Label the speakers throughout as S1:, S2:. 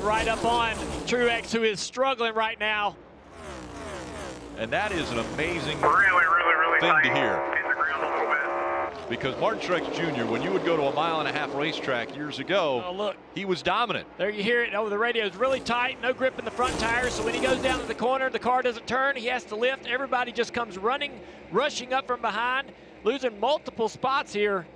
S1: right up on Truex, who is struggling right now.
S2: And that is an amazing
S3: Really
S2: thing
S3: tight.
S2: to hear.
S3: Hit the ground a little bit.
S2: Because Martin Truex Jr., when you would go to a 1.5-mile racetrack years ago,
S1: Oh, look.
S2: he was dominant.
S1: There you hear it over the radio. It's really tight, no grip in the front tires, so when he goes down to the corner, the car doesn't turn, he has to lift. Everybody just comes rushing up from behind, losing multiple spots here.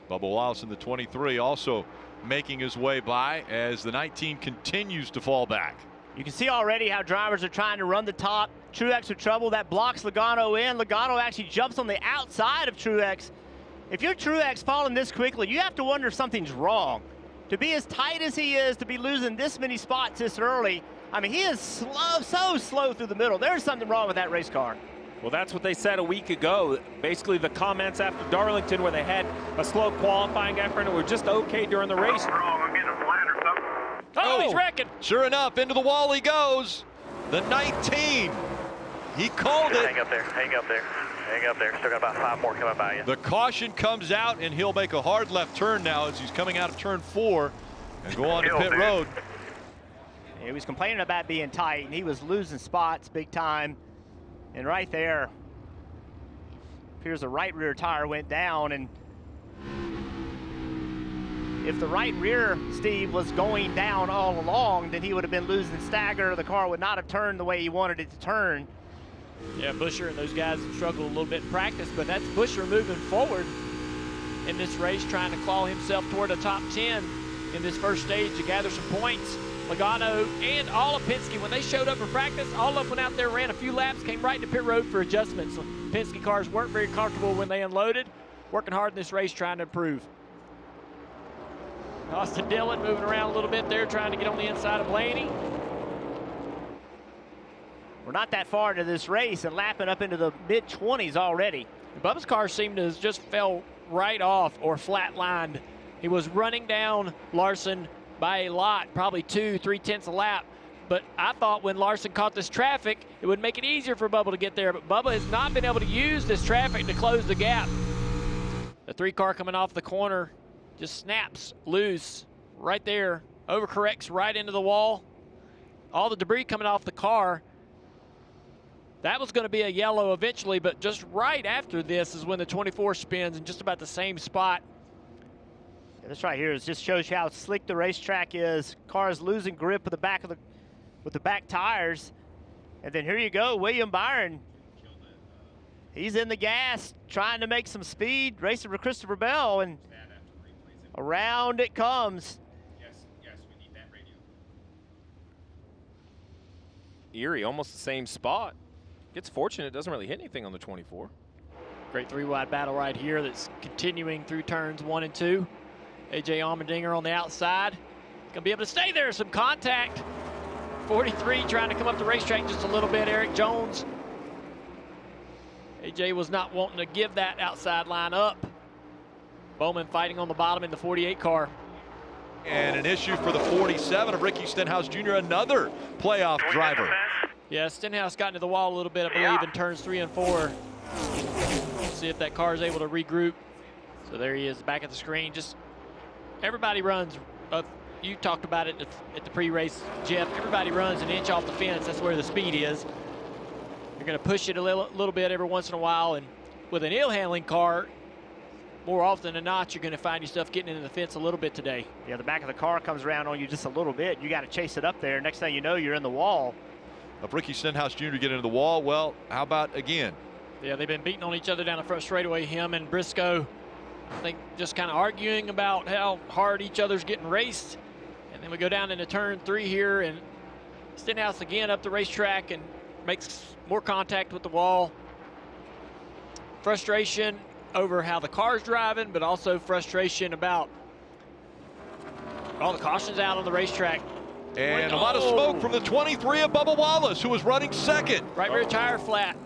S2: Bubba Wallace in the 23 also making his way by as the 19 continues to fall back.
S4: You can see already how drivers are trying to run the top. Truex with trouble. That blocks Logano in. Logano actually jumps on the outside of Truex. If you're Truex falling this quickly, you have to wonder if something's wrong. To be as tight as he is, to be losing this many spots this early, I mean, he is slow, so slow through the middle. There's something wrong with that race car.
S5: Well, that's what they said a week ago. Basically, the comments after Darlington where they had a slow qualifying effort and were just okay during the race.
S3: Something's wrong. I'm getting a flat or something.
S1: Oh, he's wrecking.
S2: Sure enough, into the wall he goes. The 19. He called it.
S6: Hang up there, hang up there, hang up there. Still got about 5 more coming by you.
S2: The caution comes out, and he'll make a hard left turn now as he's coming out of turn 4 and go on to pit road.
S4: He was complaining about being tight, and he was losing spots big time. And right there, appears the right rear tire went down, and if the right rear, Steve, was going down all along, then he would have been losing stagger. The car would not have turned the way he wanted it to turn.
S1: Yeah, Buescher and those guys have struggled a little bit in practice, but that's Buescher moving forward in this race, trying to claw himself toward the top 10 in this first stage to gather some points. Logano and all of Penske, when they showed up for practice, all of them went out there, ran a few laps, came right into pit road for adjustments. So Penske cars weren't very comfortable when they unloaded, working hard in this race, trying to improve. Austin Dillon moving around a little bit there, trying to get on the inside of Blaney.
S4: We're not that far into this race and lapping up into the mid-20s already.
S1: Bubba's car seemed to have just fell right off or flatlined. He was running down Larson by a lot, probably 2-3 tenths a lap. But I thought when Larson caught this traffic, it would make it easier for Bubba to get there. But Bubba has not been able to use this traffic to close the gap. The 3 car coming off the corner just snaps loose right there, overcorrects right into the wall. All the debris coming off the car. That was going to be a yellow eventually, but just right after this is when the 24 spins in just about the same spot.
S4: Yeah, this right here just shows you how slick the racetrack is. Car is losing grip with the back tires. And then here you go, William Byron. He's in the gas, trying to make some speed, racing for Christopher Bell, and around it comes.
S5: Yes, we need that radio. Erie, almost the same spot. Gets fortunate, doesn't really hit anything on the 24.
S1: Great 3-wide battle right here that's continuing through turns 1 and 2. A.J. Allmendinger on the outside. He's gonna be able to stay there, some contact. 43 trying to come up the racetrack just a little bit, Eric Jones. A.J. was not wanting to give that outside line up. Bowman fighting on the bottom in the 48 car.
S2: And an issue for the 47 of Ricky Stenhouse Jr., another playoff driver.
S1: Yeah, Stenhouse got into the wall a little bit, I believe, in turns 3 and 4. See if that car is able to regroup. So there he is, back at the screen. Just everybody runs. You talked about it at the pre-race, Jeff. Everybody runs an inch off the fence. That's where the speed is. You're going to push it a little bit every once in a while, and with an ill-handling car, more often than not, you're going to find yourself getting into the fence a little bit today.
S4: Yeah, the back of the car comes around on you just a little bit. You got to chase it up there. Next thing you know, you're in the wall.
S2: Of Ricky Stenhouse Jr. get into the wall, well, how about again?
S1: Yeah, they've been beating on each other down the front straightaway, him and Briscoe. I think just kind of arguing about how hard each other's getting raced. And then we go down into turn 3 here, and Stenhouse again up the racetrack and makes more contact with the wall. Frustration over how the car's driving, but also frustration about all the cautions out on the racetrack.
S2: And a lot of smoke from the 23 of Bubba Wallace, who was running second.
S1: Right rear tire flat.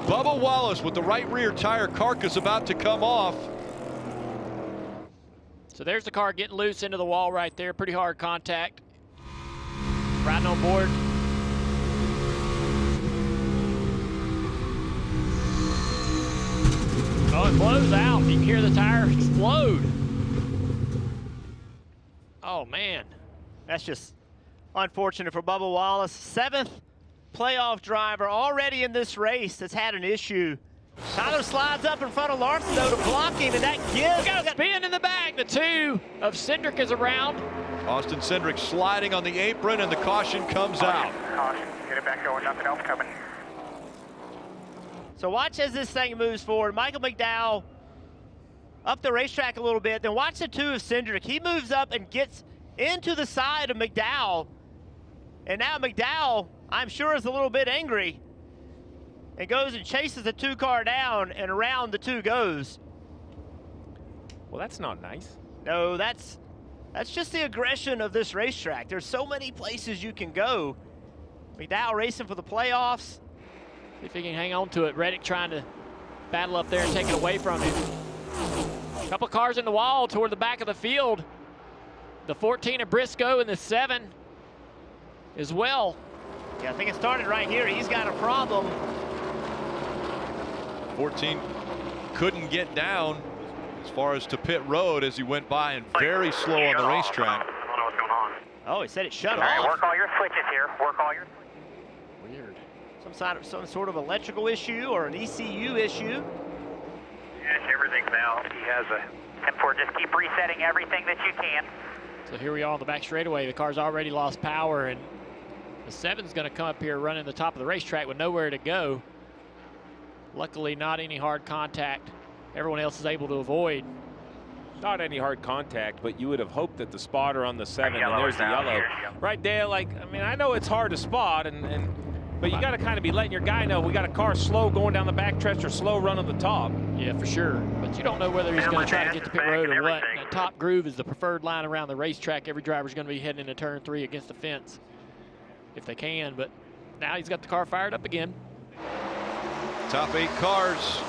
S2: Bubba Wallace with the right rear tire carcass about to come off.
S1: So there's the car getting loose into the wall right there. Pretty hard contact. Riding on board. Oh, it blows out. You can hear the tire explode. Oh, man.
S4: That's just Unfortunate for Bubba Wallace. 7th playoff driver already in this race that's had an issue. Tyler slides up in front of Larson, though, to block him, and that gives.
S1: Got a spin in the back. The 2 of Cindric is around.
S2: Austin Cindric sliding on the apron, and the caution comes out.
S6: Caution. Get it back going. Nothing else coming.
S4: So watch as this thing moves forward. Michael McDowell up the racetrack a little bit. Then watch the 2 of Cindric. He moves up and gets into the side of McDowell. And now McDowell, I'm sure, is a little bit angry and goes and chases the 2 car down, and around the 2 goes.
S5: Well, that's not nice.
S4: No, that's just the aggression of this racetrack. There's so many places you can go. McDowell racing for the playoffs.
S1: See if he can hang on to it. Reddick trying to battle up there and take it away from him. A couple cars in the wall toward the back of the field. The 14 of Briscoe and the 7 as well.
S4: Yeah, I think it started right here. He's got a problem.
S2: 14 couldn't get down as far as to pit road as he went by, and very slow on the racetrack.
S3: I don't know what's going on.
S4: Oh, he said it shut
S6: All right,
S4: off.
S6: work all your switches here. Work all your.
S1: Weird.
S4: Some sort of electrical issue or an ECU issue.
S3: Yes, everything's out.
S6: He has a 10-4. Just keep resetting everything that you can.
S1: So here we are on the back straightaway. The car's already lost power, and the 7's going to come up here running the top of the racetrack with nowhere to go. Luckily, not any hard contact. Everyone else is able to avoid.
S5: Not any hard contact, but you would have hoped that the spotter on the 7, and
S6: Yellow
S5: there's
S6: is
S5: the
S6: out.
S5: yellow.
S6: Here you go.
S5: Right, Dale, like, I mean, I know it's hard to spot, but you got to kind of be letting your guy know we got a car slow going down the backstretch or slow run on the top.
S1: Yeah, for sure. But you don't know whether he's going to try to get to pit road or what.
S3: Everything.
S1: That top groove is the preferred line around the racetrack. Every driver's going to be heading into turn 3 against the fence if they can. But now he's got the car fired up again.
S2: Top 8 cars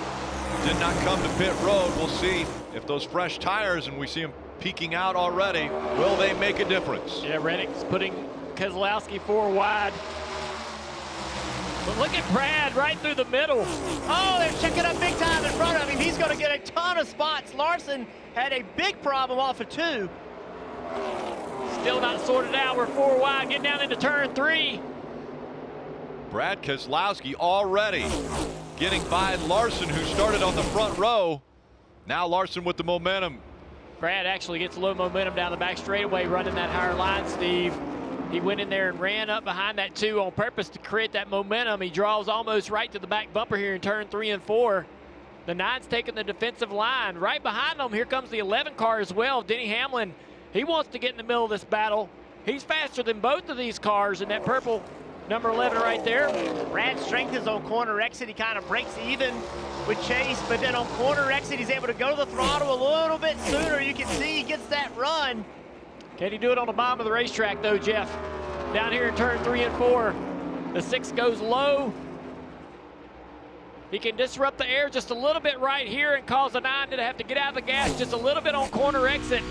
S2: did not come to pit road. We'll see if those fresh tires, and we see them peeking out already, will they make a difference?
S1: Yeah, Reddick's putting Keselowski 4 wide. But look at Brad right through the middle.
S4: Oh, they're checking up big time in front of him. He's going to get a ton of spots. Larson had a big problem off of 2.
S1: Still not sorted out. We're 4 wide, getting down into turn 3.
S2: Brad Keselowski already getting by Larson, who started on the front row. Now Larson with the momentum.
S1: Brad actually gets a little momentum down the back straightaway running that higher line, Steve. He went in there and ran up behind that 2 on purpose to create that momentum. He draws almost right to the back bumper here in turn 3 and 4. The 9's taking the defensive line. Right behind them, here comes the 11 car as well. Denny Hamlin, he wants to get in the middle of this battle. He's faster than both of these cars in that purple number 11 right there.
S4: Brad's strength is on corner exit. He kind of breaks even with Chase, but then on corner exit, he's able to go to the throttle a little bit sooner. You can see he gets that run.
S1: Can he do it on the bottom of the racetrack, though, Jeff? Down here in turn 3 and 4, the 6 goes low. He can disrupt the air just a little bit right here and cause the 9 to have to get out of the gas just a little bit on corner exit.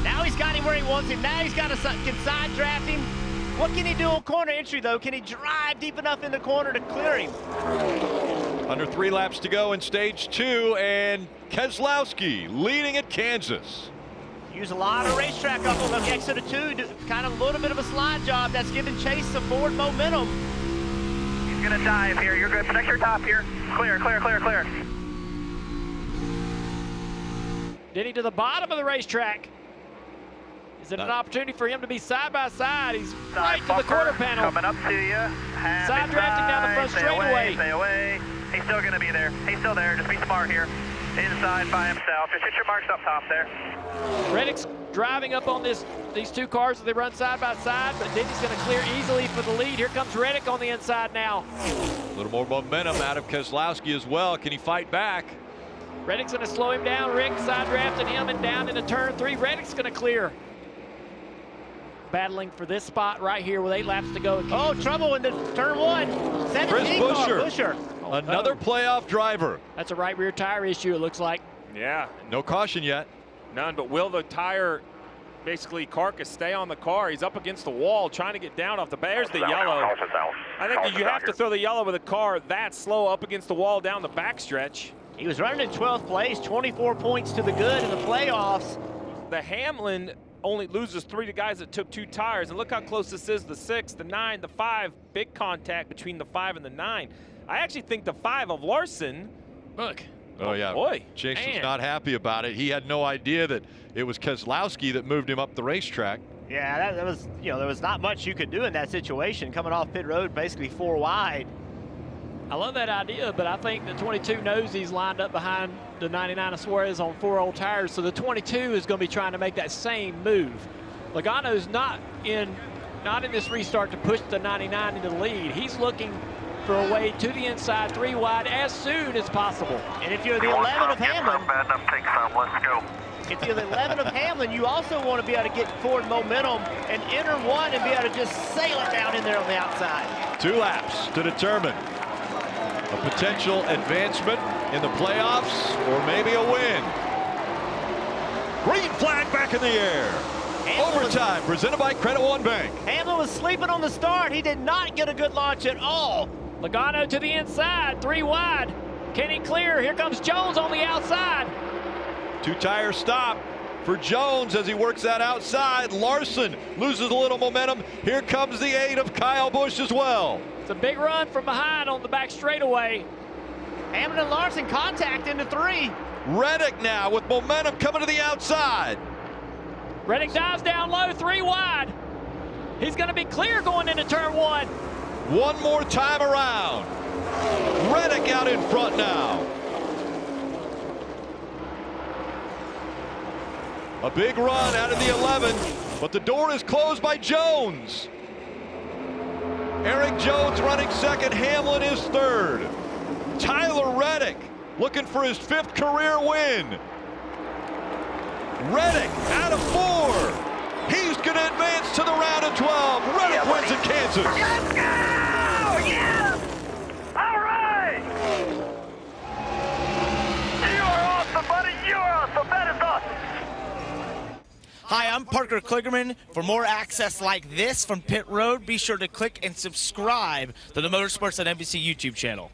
S4: Now he's got him where he wants him. Now he's got to can side draft him. What can he do on corner entry, though? Can he drive deep enough in the corner to clear him?
S2: Under 3 laps to go in stage 2, and Keselowski leading at Kansas.
S4: Use a lot of racetrack up on the exit of 2, kind of a little bit of a slide job. That's giving Chase some forward momentum.
S6: He's going to dive here. You're good. Protect your top here. Clear, clear, clear, clear.
S1: Denny to the bottom of the racetrack. Is it an opportunity for him to be side by side? He's right to the quarter panel.
S6: Coming up to you.
S1: Side drafting down the front straightaway.
S6: Stay away. He's still going to be there. He's still there. Just be smart here. Inside by himself. Just hit your marks up top there.
S1: Reddick's driving up on these 2 cars as they run side by side, but Denny's going to clear easily for the lead. Here comes Reddick on the inside now.
S2: A little more momentum out of Keselowski as well. Can he fight back?
S1: Reddick's going to slow him down. Rick side drafting him and down into turn 3. Reddick's going to clear. Battling for this spot right here with 8 laps to go.
S4: Oh, trouble in the turn 1. 17
S2: Chris
S4: car,
S2: Buescher. Another playoff driver.
S1: That's a right rear tire issue, it looks like.
S5: Yeah,
S2: No caution yet.
S5: none, but will the tire, basically carcass, stay on the car? He's up against the wall trying to get down off the back. There's the yellow. I think you have to throw the yellow with a car that slow up against the wall down the backstretch.
S4: He was running in 12th place, 24 points to the good in the playoffs.
S5: The Hamlin only loses 3 to guys that took 2 tires. And look how close this is, the 6, the 9, the 5. Big contact between the 5 and the 9. I actually think the 5 of Larson.
S1: Look.
S2: Oh, yeah.
S5: Boy.
S2: Chase was
S1: Man.
S2: not happy about it. He had no idea that it was Keselowski that moved him up the racetrack.
S4: Yeah, that was, you know, there was not much you could do in that situation. Coming off pit road, basically 4 wide.
S1: I love that idea, but I think the 22 knows he's lined up behind the 99 of Suarez on 4 old tires, so the 22 is going to be trying to make that same move. Logano's not in this restart to push the 99 into the lead. He's looking for a way to the inside, 3 wide, as soon as possible.
S4: And if you're the 11 of Hamlin,
S3: Bad enough, take some. Let's go.
S4: if you're the 11 of Hamlin, you also want to be able to get forward momentum and enter 1 and be able to just sail it down in there on the outside.
S2: 2 laps to determine a potential advancement in the playoffs or maybe a win. Green flag back in the air. Overtime presented by Credit One Bank.
S4: Hamlin was sleeping on the start. He did not get a good launch at all.
S1: Logano to the inside, 3 wide. Can he clear? Here comes Jones on the outside.
S2: 2-tire stop for Jones as he works that outside. Larson loses a little momentum. Here comes the 8 of Kyle Busch as well.
S1: It's a big run from behind on the back straightaway.
S4: Hamlin and Larson contact into 3.
S2: Reddick now with momentum coming to the outside.
S1: Reddick dives down low, 3 wide. He's going to be clear going into turn 1.
S2: One more time around. Reddick out in front now. A big run out of the 11, but the door is closed by Jones. Eric Jones running second, Hamlin is third. Tyler Reddick looking for his 5th career win. Reddick out of 4. He's going to advance to the round of 12. Reddick wins in Kansas.
S3: Let's go! Yes! All right! You are awesome, buddy. You are awesome. That is awesome.
S7: Hi, I'm Parker Kligerman. For more access like this from Pit Road, be sure to click and subscribe to the Motorsports on NBC YouTube channel.